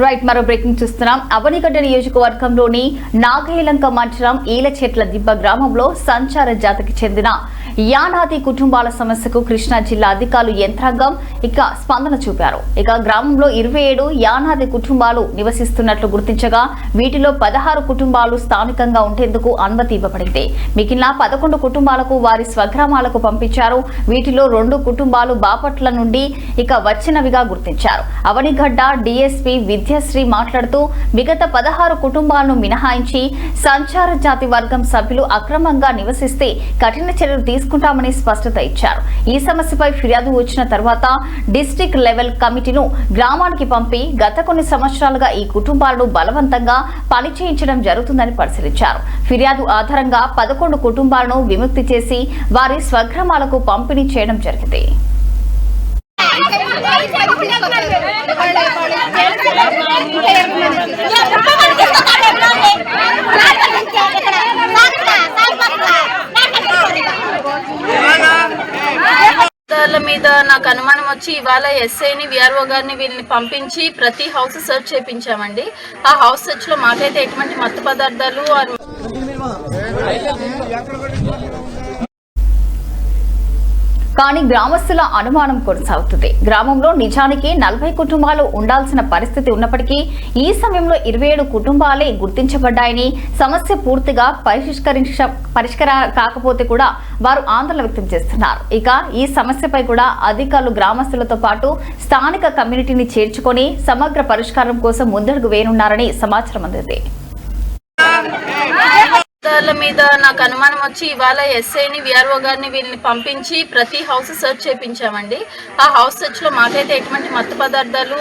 Right, మరో breaking చూస్తున్నాం. అవనిగడ్డ నియోజకవర్గంలోని నాగేలంక మండలం ఈలచెట్ల దిబ్బ గ్రామంలో సంచార జాతికి చెందిన యానాది కుటుంబాల సమస్యకు కృష్ణా జిల్లా అధికారులు యంత్రాంగం స్పందన చూపారు. గ్రామంలో 27 యానాది కుటుంబాలు నివసిస్తున్నట్లు గుర్తించగా వీటిలో 16 కుటుంబాలు స్థానికంగా ఉండేందుకు అనుమతి ఇవ్వబడింది. మిగిలిన 11 కుటుంబాలకు వారి స్వగ్రామాలకు పంపించారు. వీటిలో 2 కుటుంబాలు బాపట్ల నుండి వచ్చినవిగా గుర్తించారు. అవనిగడ్డ డిఎస్పీ విద్యాశ్రీ మాట్లాడుతూ మిగతా 16 కుటుంబాలను మినహాయించి సంచార జాతి వర్గం సభ్యులు అక్రమంగా నివసిస్తే కఠిన చర్యలు తీసుకుంటామని స్పష్టత ఇచ్చారు. ఈ సమస్యపై ఫిర్యాదు వచ్చిన తర్వాత డిస్ట్రిక్ట్ లెవెల్ కమిటీను గ్రామానికి పంపి గత కొన్ని సంవత్సరాలుగా ఈ కుటుంబాలను బలవంతంగా పని చేయించడం జరుగుతుందని పరిశీలించారు. ఫిర్యాదు ఆధారంగా 11 కుటుంబాలను విముక్తి చేసి వారి స్వగ్రామాలకు పంపిణీ చేయడం జరిగింది. మీద నాకు అనుమానం వచ్చి ఇవాళ ఎస్ఐని విఆర్ఓ గారిని వీళ్ళని పంపించి ప్రతి హౌస్ సెర్చ్ చేయించామండి. ఆ హౌస్ సెర్చ్ లో మాకైతే ఎటువంటి మత్తు పదార్థాలు కానీ గ్రామస్తుల అనుమానం కొనసాగుతుంది. గ్రామంలో నిజానికి 40 కుటుంబాలు ఉండాల్సిన పరిస్థితి ఉన్నప్పటికీ ఈ సమయంలో 27 కుటుంబాలే గుర్తించబడ్డాయని, సమస్య పూర్తిగా పరిష్కారం కాకపోతే కూడా వారు ఆందోళన వ్యక్తం చేస్తున్నారు. ఈ సమస్యపై కూడా అధికారులు గ్రామస్తులతో పాటు స్థానిక కమ్యూనిటీని చేర్చుకొని సమగ్ర పరిష్కారం కోసం ముందడుగు వేయనున్నారని సమాచారం అందింది. మీద నాకు అనుమానం వచ్చి ఇవాళ ఎస్ఐని విఆర్ఓ గారిని వీళ్ళని పంపించి ప్రతి హౌస్ సెర్చ్ చేయించామండి. ఆ హౌస్ సెర్చ్ లో మాకైతే ఎటువంటి మత్తు పదార్థాలు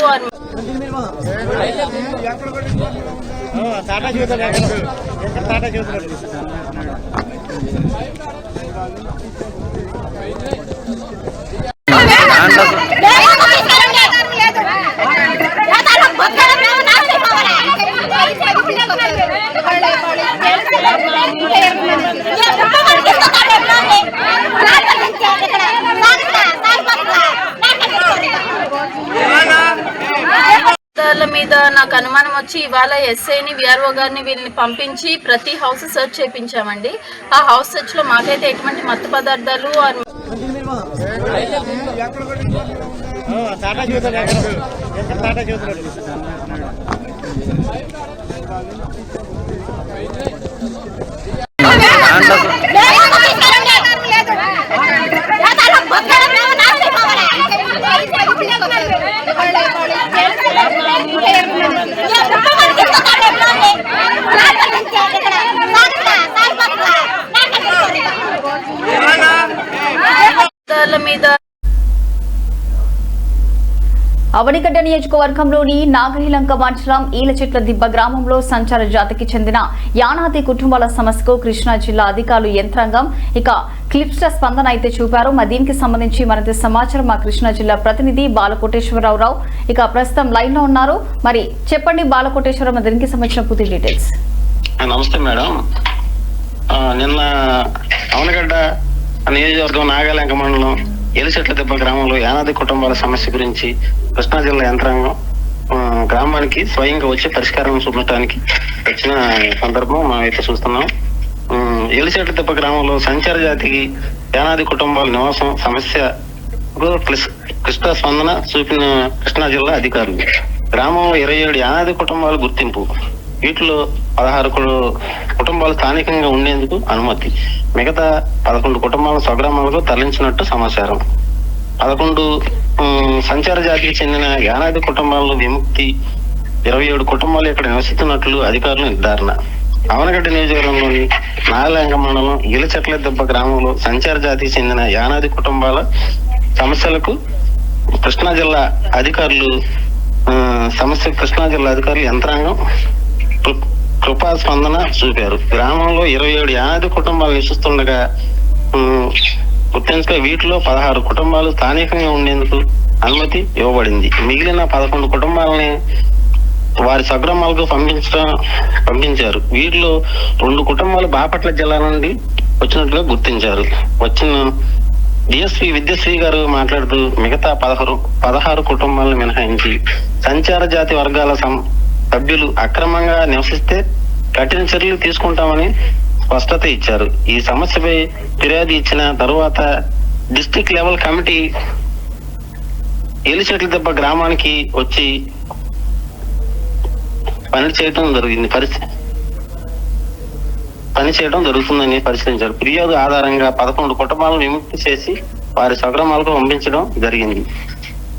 మీద నాకు అనుమానం వచ్చి ఇవాళ ఎస్ఐని విఆర్ఓ గారిని వీళ్ళని పంపించి ప్రతి హౌస్ సెర్చ్ చేయించామండి. ఆ హౌస్ సెర్చ్ లో మాకైతే ఎటువంటి మత్తు పదార్థాలు మీద అవనిగడ్డ నియోజకవర్గంలోని నాగహిలంక మండలం ఈలచెట్ల దిబ్బ గ్రామంలో సంచార జాతికి చెందిన యానాది కుటుంబాల సమస్యకు కృష్ణా జిల్లా అధికారులు యంత్రాంగం క్లిప్స్ స్పందన అయితే చూపారు. దీనికి సంబంధించి మరింత సమాచారం మా కృష్ణా జిల్లా ప్రతినిధి బాలకోటేశ్వరరావు ప్రస్తుతం లైన్ లో ఉన్నారు. మరి చెప్పండి బాలకోటేశ్వరరావు, దీనికి సంబంధించిన పూర్తి డీటెయిల్స్. నమస్తే మేడం. నిన్న అవనిగడ్డ నియోజకవర్గం నాగలంక మండలం ఎలిచెట్ల దెబ్బ గ్రామంలో యానాది కుటుంబాల సమస్య గురించి కృష్ణా జిల్లా యంత్రాంగం గ్రామానికి స్వయంగా వచ్చి పరిష్కారం చూపడానికి వచ్చిన సందర్భం మనం అయితే చూస్తున్నాం. ఎలిచెట్ల దెబ్బ గ్రామంలో సంచార జాతికి యానాది కుటుంబాల నివాసం సమస్య కృష్ణా స్పందన చూపిన కృష్ణా జిల్లా అధికారులు. గ్రామంలో 27 యానాది కుటుంబాల గుర్తింపు, వీటిలో 16 కుటుంబాలు స్థానికంగా ఉండేందుకు అనుమతి, మిగతా 11 కుటుంబాలను స్వగ్రామాలకు తరలించినట్టు సమాచారం. 11 సంచార జాతికి చెందిన యానాది కుటుంబాలను విముక్తి, 27 కుటుంబాలు ఇక్కడ నివసిస్తున్నట్లు అధికారులు నిర్ధారణ. అవనగడ్డ నియోజకవర్గంలోని నాగలంక మండలం ఈలచెట్ల దెబ్బ గ్రామంలో సంచార జాతికి చెందిన యానాది కుటుంబాల సమస్యలకు కృష్ణా జిల్లా అధికారులు యంత్రాంగం కృపా స్పందన చూపారు. గ్రామంలో 27 యానాది కుటుంబాలు నివసిస్తుండగా గుర్తించగా వీటిలో 16 కుటుంబాలు స్థానికంగా ఉండేందుకు అనుమతి ఇవ్వబడింది. మిగిలిన 11 కుటుంబాలని వారి స్వగ్రామాలకు పంపించారు. వీటిలో 2 కుటుంబాలు బాపట్ల జిల్లా నుండి వచ్చినట్లుగా గుర్తించారు. వచ్చిన డిఎస్పీ విద్యాశ్రీ గారు మాట్లాడుతూ మిగతా 16 కుటుంబాలను మినహాయించి సంచార జాతి వర్గాల సభ్యులు అక్రమంగా నివసిస్తే కఠిన చర్యలు తీసుకుంటామని స్పష్టత ఇచ్చారు. ఈ సమస్యపై ఫిర్యాదు ఇచ్చిన తరువాత డిస్ట్రిక్ట్ లెవెల్ కమిటీ ఎలిచెట్ల దెబ్బ గ్రామానికి వచ్చి పని చేయడం జరుగుతుందని పరిశీలించారు. ఫిర్యాదు ఆధారంగా 11 కుటుంబాలను విముక్తి చేసి వారి స్వగ్రామాలకు పంపించడం జరిగింది.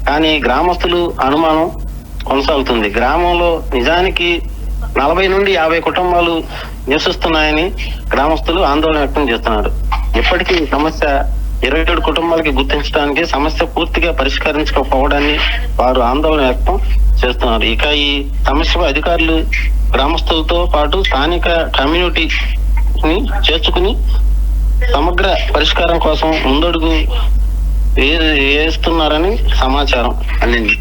కానీ గ్రామస్తులు అనుమానం కొనసాగుతుంది. గ్రామంలో నిజానికి 40 నుండి 50 కుటుంబాలు నివసిస్తున్నాయని గ్రామస్తులు ఆందోళన వ్యక్తం చేస్తున్నారు. ఇప్పటికీ ఈ సమస్య 27 కుటుంబాలకి గుర్తించడానికి సమస్య పూర్తిగా పరిష్కరించకపోవడాన్ని వారు ఆందోళన వ్యక్తం చేస్తున్నారు. ఇక ఈ సమస్యపై అధికారులు గ్రామస్తులతో పాటు స్థానిక కమ్యూనిటీని చేర్చుకుని సమగ్ర పరిష్కారం కోసం ముందడుగు వేస్తున్నారని సమాచారం అందింది.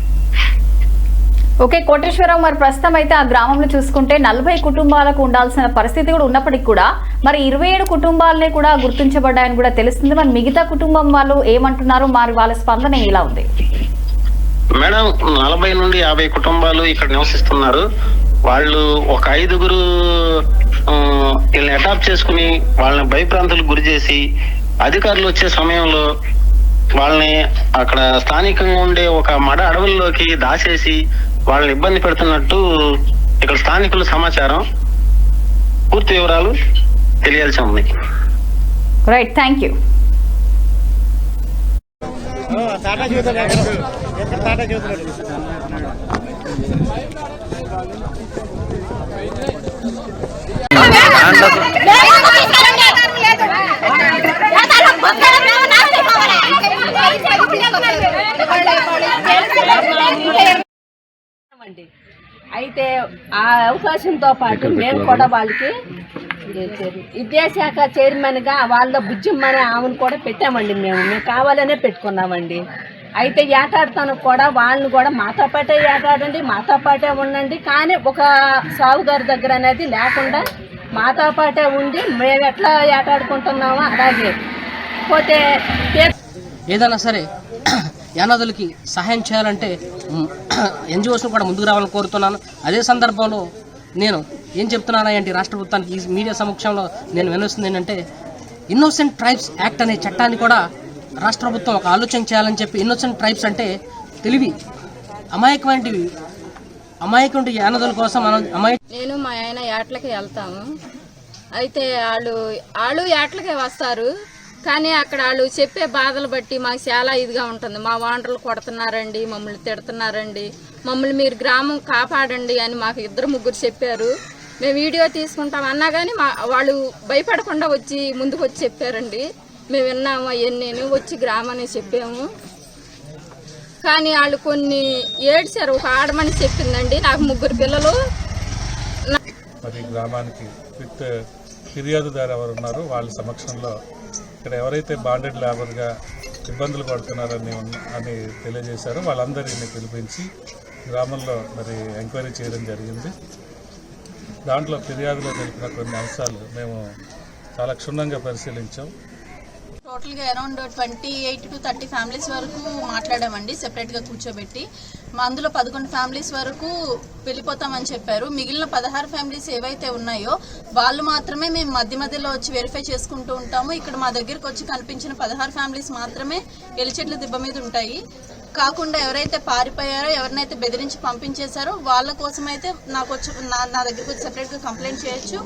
ఓకే కోటేశ్వరరావు, మరి ప్రస్తుతం అయితే ఆ గ్రామంలో చూసుకుంటే 40 కుటుంబాలకు ఉండాల్సిన పరిస్థితి కూడా ఉన్నప్పటికీ కూడా మరి 27 కుటుంబాలనే కూడా గుర్తించబడ్డాయని కూడా తెలుస్తుంది. మరి మిగతా కుటుంబం వాళ్ళు ఏమంటున్నారు, మరి వాళ్ళ స్పందన ఎలా ఉంది? మేడం, 40 నుండి 50 కుటుంబాలు ఇక్కడ నివసిస్తున్నారు. వాళ్ళు ఒక 5గురు వీళ్ళని అడాప్ట్ చేసుకుని వాళ్ళని భయప్రాంతాలకు గురి చేసి అధికారులు వచ్చే సమయంలో వాళ్ళని అక్కడ స్థానికంగా ఉండే ఒక మడ అడవుల్లోకి దాచేసి వాళ్ళని ఇబ్బంది పెడుతున్నట్టు ఇక్కడ స్థానికుల సమాచారం. పూర్తి వివరాలు తెలియాల్సి ఉంది. Right, thank you. అయితే ఆ అవకాశంతో పాటు మేము కూడా వాళ్ళకి విద్యాశాఖ చైర్మన్ గా వాళ్ళ బుజ్జిమ్మనే ఆమెను కూడా పెట్టామండి. మేము కావాలనే పెట్టుకున్నామండి. అయితే ఏటాడతాను కూడా వాళ్ళని కూడా మాతో పాటే ఏటాడండి, మాతో పాటే ఉండండి, కానీ ఒక సాగుగారి దగ్గర అనేది లేకుండా మాతో పాటే ఉండి మేము ఎట్లా ఏటాడుకుంటున్నామో అలాగే పోతే ఏదైనా సరే యానాదులకి సహాయం చేయాలంటే ఎన్జిఓస్ను కూడా ముందుకు రావాలని కోరుతున్నాను. అదే సందర్భంలో నేను ఏం చెప్తున్నానంటే రాష్ట్ర ప్రభుత్వానికి ఈ మీడియా సమక్షంలో నేను వినిస్తుంది ఏంటంటే ఇన్నోసెంట్ ట్రైబ్స్ యాక్ట్ అనే చట్టాన్ని కూడా రాష్ట్ర ప్రభుత్వం ఒక ఆలోచన చేయాలని చెప్పి. ఇన్నోసెంట్ ట్రైబ్స్ అంటే తెలివి అమాయకమైన యానాదుల కోసం నేను మా ఆయన ఏట్లకి వెళ్తాము. అయితే వాళ్ళు ఏట్లకే వస్తారు, కానీ అక్కడ వాళ్ళు చెప్పే బాధలు బట్టి మాకు చాలా ఇదిగా ఉంటుంది. మా వాండర్లు కొడుతున్నారండి, మమ్మల్ని తిడుతున్నారండి, మమ్మల్ని మీరు గ్రామం కాపాడండి అని మాకు 2-3 చెప్పారు. మేము వీడియో తీసుకుంటాం అన్నా కానీ వాళ్ళు భయపడకుండా వచ్చి ముందుకు వచ్చి చెప్పారండి. మేము విన్నాము అవన్నీ, వచ్చి గ్రామాన్ని చెప్పాము. కానీ వాళ్ళు కొన్ని ఏడ్చారు. ఒక ఆడమని చెప్పిందండి, నాకు 3 పిల్లలు. మరి గ్రామానికి విత్ ఫిర్యాదుదారు ఎవరు ఉన్నారో వాళ్ళ సమక్షంలో ఇక్కడ ఎవరైతే బాండెడ్ లేబర్గా ఇబ్బందులు పడుతున్నారని తెలియజేశారో వాళ్ళందరినీ పిలిపించి గ్రామంలో మరి ఎంక్వైరీ చేయడం జరిగింది. దాంట్లో ఫిర్యాదులో తెలిపిన కొన్ని అంశాలు మేము చాలా క్షుణ్ణంగా పరిశీలించాం. టోటల్గా అరౌండ్ 28 to 30 ఫ్యామిలీస్ వరకు మాట్లాడామండి, సెపరేట్గా కూర్చోబెట్టి. అందులో 11 ఫ్యామిలీస్ వరకు వెళ్ళిపోతామని చెప్పారు. మిగిలిన 16 ఫ్యామిలీస్ ఏవైతే ఉన్నాయో వాళ్ళు మాత్రమే మేము మధ్యలో వచ్చి వెరిఫై చేసుకుంటూ ఉంటాము. ఇక్కడ మా దగ్గరకు వచ్చి కనిపించిన 16 ఫ్యామిలీస్ మాత్రమే ఎలిచెట్ల దిబ్బ మీద ఉంటాయి. కాకుండా ఎవరైతే పారిపోయారో, ఎవరినైతే బెదిరించి పంపించేశారో వాళ్ళ కోసం అయితే నా దగ్గరకు వచ్చి సెపరేట్గా కంప్లైంట్ చేయొచ్చు.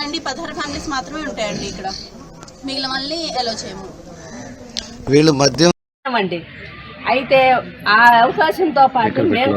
అండ్ ఈ 16 ఫ్యామిలీస్ మాత్రమే ఉంటాయండి ఇక్కడ, మిగిలిన మళ్ళీ ఎలో చేయము. వీళ్ళు మధ్య అయితే ఆ అవకాశంతో పాటు మేము